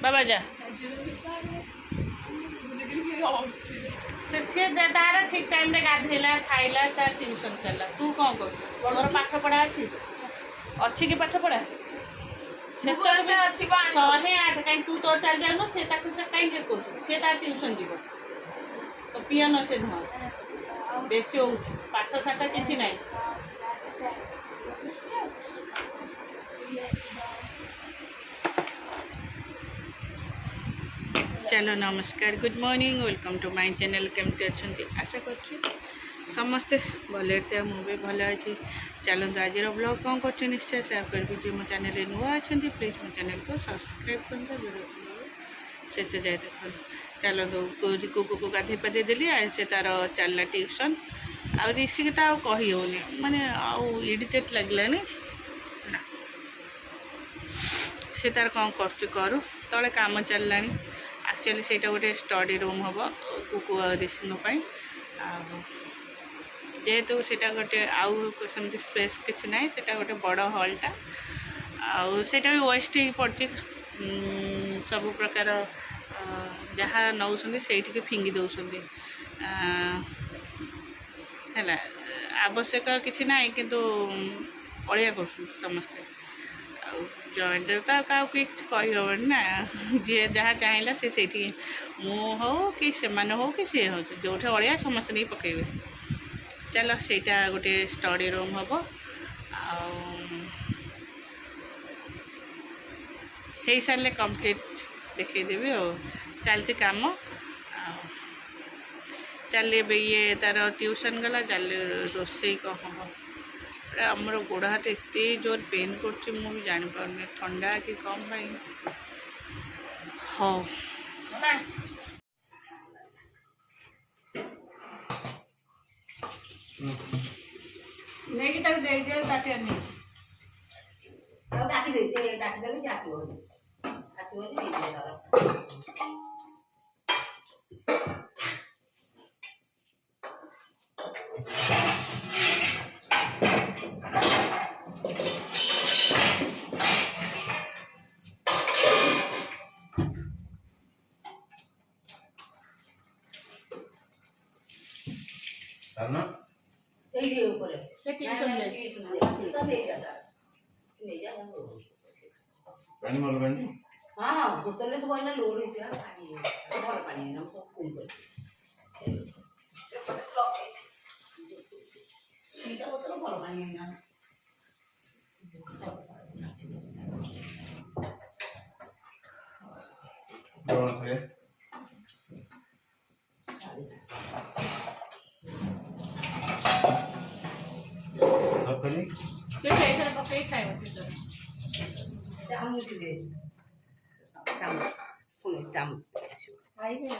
बाबा जा सी तार ठीक टाइम रे गाधेला खाइला तार ट्यूशन चलला तू कौन कर तोर पाठ पढ़ा अच्छी कि पाठ पढ़ा से तो 108 कहीं तू तोर चल जाऊन से कहीं कहूँ से तार ट्यूशन जीव तो पियानो से नुह बेसी हो पाठ साठ किसी ना चलो नमस्कार good morning welcome to my channel केमती अच्छा आशा कर समस्ते भले थे मुझे भल अच्छी चलते आज ब्लॉग कौन कर निश्चय सेयार करी जी मो चैनल नुआ अच्छा प्लीज़ मो चैनल को सब्सक्राइब करते वीडियो से जाए देख चलते को गाधे पाधे देली से तार चलला ट्यूशन आ ऋषिक तो कही होनी माने इरिटेट लगलानी से तार कौन करूँ तले काम चलला एक्चुअली से गोटे स्टडी रूम हम कुकु ऋषि जेहेतु सेटा गोटे आउ सेमती स्पेस किसी ना से गोटे बड़ हॉलटा आटा भी वेस्ट ही पड़ी सब प्रकार जहाँ नौ से फिंगी दौरान है आवश्यक किसी ना किंतु अलिया कर समस्ते जॉइंट तो क्या कहीहबनी ना जी जहाँ चाहिए से मु हो कि से हो कि सी हो जो अलिया समस्त नहीं पकेबे चलो सेटा गोटे स्टडी रूम हम हो सारे कंप्लीट देखदेवी चलती कम चल ये तार ट्यूशन गला चल रोसे कौन हम आमर गोड़ हाथ एत जोर पेन कर जापारे ठंडा कि कम भाई हाँ नहीं तक दे दियो ताते नहीं अब डाकी दे से डाकी देले से आसीबो नहीं दे करना सही दे ऊपर से टेंशन ले तो ले जा पानी मारो पानी हां बोतल से कोई ना लोड है पानी भल पानी ना सब फुल कर सीधा बोतल भल पानी ना कौन है अपनी से इधर पके खाए चामच दे चामच फुल चामच आई है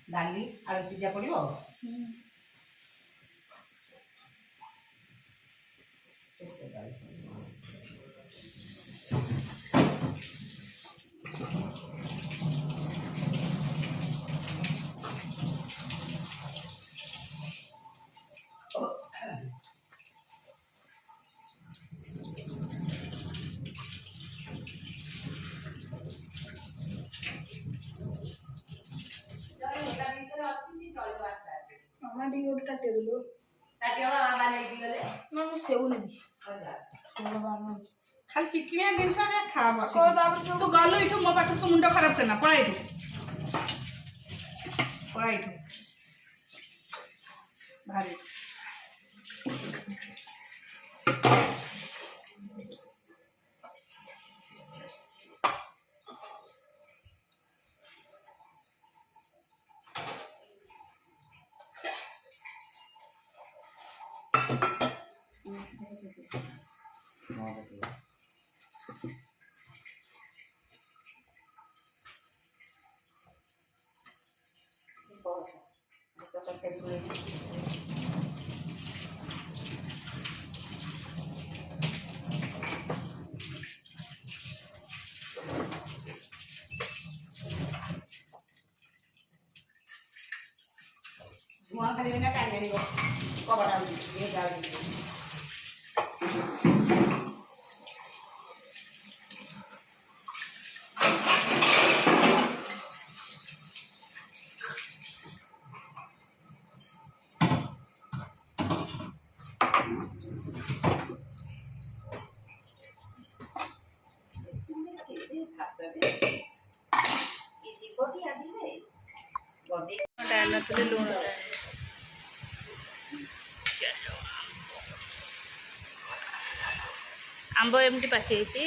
डाली आलू सिझा पड़ो ଟିକେ ଗୋଟେ କାଟି ଦେଲୁ ନା ମୁଁ ସେଉ ନେବି ଖାଲି ଚିକିଣିଆ ଜିନିଷ ଖାବା ତୁ ଗଲୁ ଏଠୁ ମୋ ପାଖରେ ତୁ ମୁଣ୍ଡ ଖରାପ କରନା ପଳା ଏଠୁ ଭାରି ଧୂଆଁ ଖାଲି ନା କାଲି ଆଣିବ କବାଟ ଇଏ ଯାଉଛି ଡାଲନଥିଲି ଲୁଣ ଆମ୍ବ ଏମିତି ପାଚି ହେଇଛି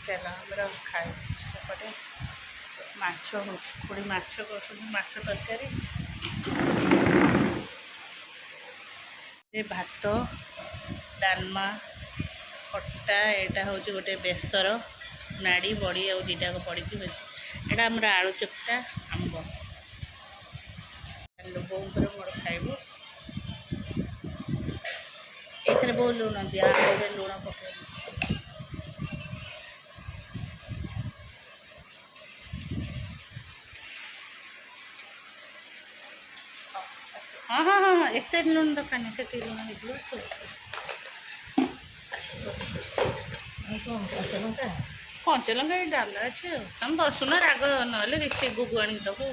ଚାଲ ଆମର ଖାଇ ସେପଟେ ମାଛ ହେଉଛି ପୁଣି ମାଛ କରୁଛନ୍ତି ମାଛ ତରକାରୀ ଭାତ ଡାଲମା ଖଟା ଏଇଟା ହେଉଛି ଗୋଟେ ବେସର ନାଡ଼ି ବଡ଼ି ଆଉ ଦୁଇଟାକ ପଡ଼ିକି ଏଇଟା ଆମର ଆଳୁ ଚକଟା ଆମ୍ବ ବୋଉଙ୍କର ମୋର ଖାଇବୁ ଏଥିରେ ବହୁତ ଲୁଣ ଦିଆ ଆମ୍ବରେ ଲୁଣ ପକାଇବୁ ହଁ ହଁ ହଁ ଏତେ ଲୁଣ ଦରକାର ନାହିଁ ସେତିକି ଲୁଣ ହେଇଯିବ କଞ୍ଚାଲଙ୍କା ଏଇ ଡାଲ ଅଛି ଆଉ ତମେ ବସୁନ ରାଗ ନହେଲେ ଦେଖି ଗୁଗୁ ଆଣିକି ଦେବୁ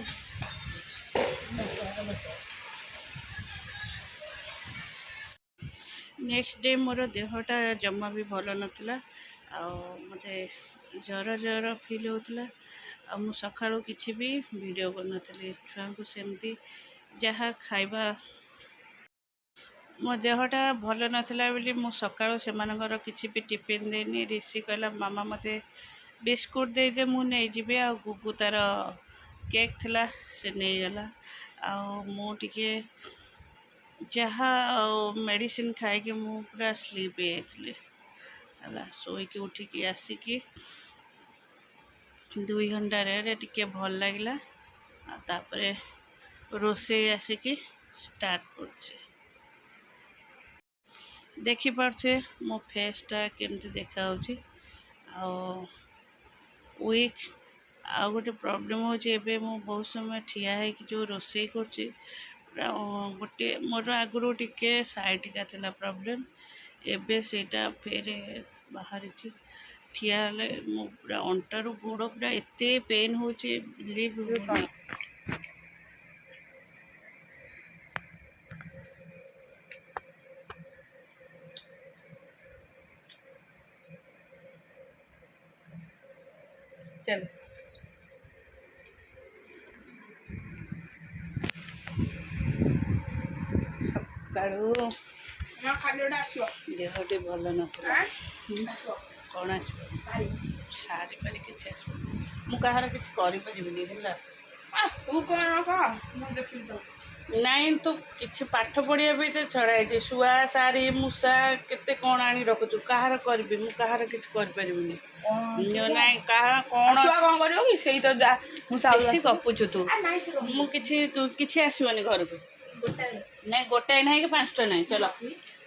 ନେକ୍ସଟ ଡେ ମୋର ଦେହଟା ଜମା ବି ଭଲ ନଥିଲା ଆଉ ମୋତେ ଜ୍ୱର ଫିଲ୍ ହେଉଥିଲା ଆଉ ମୁଁ ସକାଳୁ କିଛି ବି ଭିଡ଼ିଓ କରିନଥିଲି ଛୁଆଙ୍କୁ ସେମିତି ଯାହା ଖାଇବା ମୋ ଦେହଟା ଭଲ ନଥିଲା ବୋଲି ମୁଁ ସକାଳୁ ସେମାନଙ୍କର କିଛି ବି ଟିଫିନ୍ ଦେଇନି ରିଷି କହିଲା ମାମା ମୋତେ ବିସ୍କୁଟ୍ ଦେଇଦେ ମୁଁ ନେଇଯିବି ଆଉ ଗୁଗୁ ତାର କେକ୍ ଥିଲା ସେ ନେଇଗଲା ଆଉ ମୁଁ ଟିକେ ଯାହା ଆଉ ମେଡ଼ିସିନ୍ ଖାଇକି ମୁଁ ପୁରା ସ୍ଲିପ୍ ହେଇଯାଇଥିଲି ହେଲା ଶୋଇକି ଉଠିକି ଆସିକି 2 ଘଣ୍ଟାରେ ଟିକେ ଭଲ ଲାଗିଲା ଆଉ ତାପରେ ରୋଷେଇ ଆସିକି ଷ୍ଟାର୍ଟ କରୁଛି ଦେଖିପାରୁଥିବେ ମୋ ଫେସ୍ଟା କେମିତି ଦେଖାହେଉଛି ଆଉ ୱିକ୍ ଆଉ ଗୋଟେ ପ୍ରୋବ୍ଲେମ୍ ହେଉଛି ଏବେ ମୁଁ ବହୁତ ସମୟ ଠିଆ ହେଇକି ଯେଉଁ ରୋଷେଇ କରୁଛି ଗୋଟେ ମୋର ଆଗରୁ ଟିକେ ସାଇଟିକା ଥିଲା ପ୍ରୋବ୍ଲେମ୍ ଏବେ ସେଇଟା ଫେରେ ବାହାରିଛି ଠିଆ ହେଲେ ମୁଁ ପୁରା ଅଣ୍ଟାରୁ ଗୋଡ଼ ପୁରା ଏତେ ପେନ୍ ହେଉଛି ବିଲିଭ୍ ହେଉନି चल सकाळू देहटी भल नथिला कौन आसो सारी पारी किसी आस मुझार किसी नाई तू किसी पाठ पढ़िया भी तो छड़ाई शुआ सारी मूषा केते कौन आनी रखुचु कहार करी मु कहार किसी कर परिबिनी नाई कहा कौन करियो कि सेही तो जा मूषा गपुचु तू मु किछि आसीबनी घर को नहीं गोटाए ना कि 5टा नहीं चलो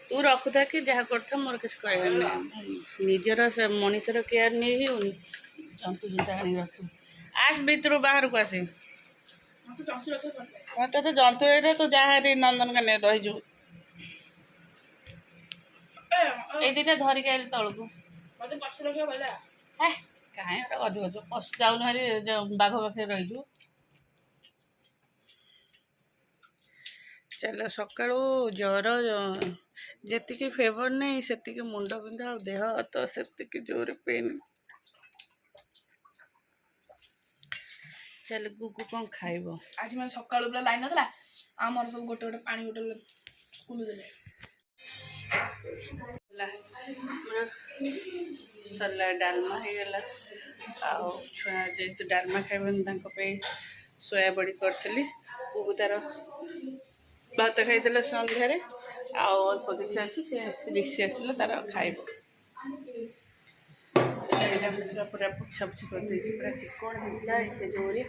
तू रखुथा कि जहाँ करता मोर किसी कहबार नहीं निजर मनीषर केयर नहीं होनी जंतु जंता आनी रख आस भितर बाहर को आसे तो जंतु तो जहाँ नंदनकान रही ये दुटा धरिक आइल तलू कहीं गजु गजु पशु जाऊन हारी बाघ पाखे रही ଚାଲ ସକାଳୁ ଜ୍ୱର ଯେତିକି ଫେଭର ନାହିଁ ସେତିକି ମୁଣ୍ଡ ବିନ୍ଧା ଆଉ ଦେହ ହାତ ସେତିକି ଜୋରେ ପେନ୍। ଚାଲ ଗୁଗୁ କ'ଣ ଖାଇବ? ଆଜି ମାନେ ସକାଳୁ ପୁରା ଲାଇନ୍ ନଥିଲା, ଆମର ସବୁ ଗୋଟେ ଗୋଟେ ପାଣି ବୋଟଲ ସ୍କୁଲ ଦେଲେ। ସରିଲା ଡାଲମା ହେଇଗଲା। ଆଉ ଛୁଆ ଯେହେତୁ ଡାଲମା ଖାଇବନି ତାଙ୍କ ପାଇଁ ସୋୟା ବଡ଼ି କରିଥିଲି। ଗୁଗୁ ତାର ଭାତ ଖାଇଦେଲା ସନ୍ଧ୍ୟାରେ, ଆଉ ଅଳ୍ପ କିଛି ଅଛି, ସେ ରିସି ଆସିଲେ ତାର ଖାଇବ। ଏଇଟା ପୁରା ପୁରା ପୋଛାପୋଛି କରିଦେଇଛି, ପୁରା ଚିକଣ ହେଇଥିଲା ଏତେ ଜୋରେ।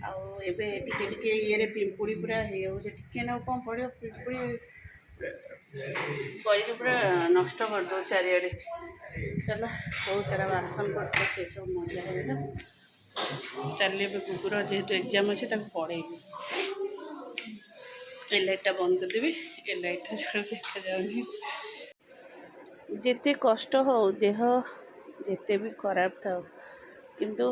ଆଉ ଏବେ ଟିକେ ଟିକେ ଇଏରେ ପିମ୍ପୁଡ଼ି ପୁରା ହେଇଯାଉଛି, ଟିକେ ନାକୁ କ'ଣ ପଡ଼ିବ ପିମ୍ପୁଡ଼ି କରିକି ପୁରା ନଷ୍ଟ କରିଦେଉ ଚାରିଆଡ଼େ। ଚାଲ ବହୁତ ସାରା ବାସନ ପଡ଼ିଥିଲା ସେସବୁ ମଜା ହେଇଗଲା। ଚାଲି ଏବେ କୁକୁର ଯେହେତୁ ଏକ୍ଜାମ୍ ଅଛି ତାକୁ ପଢ଼େଇବି। ଏ ଲାଇଟ୍ଟା ବନ୍ଦ କରିଦେବି, ଏ ଲାଇଟ୍ଟା ଜୋର ଦେଖାଯାଉନି। ଯେତେ କଷ୍ଟ ହଉ, ଦେହ ଯେତେ ବି ଖରାପ ଥାଉ, କିନ୍ତୁ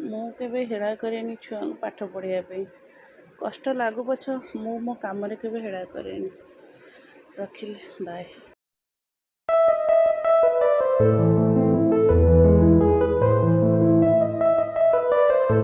ମୁଁ କେବେ ହେଳା କରେନି ଛୁଆଙ୍କୁ ପାଠ ପଢ଼ାଇବା ପାଇଁ। କଷ୍ଟ ଲାଗୁ ପଛ ମୁଁ ମୋ କାମରେ କେବେ ହେଳା କରେନି। ରଖିଲି, ବାଏ।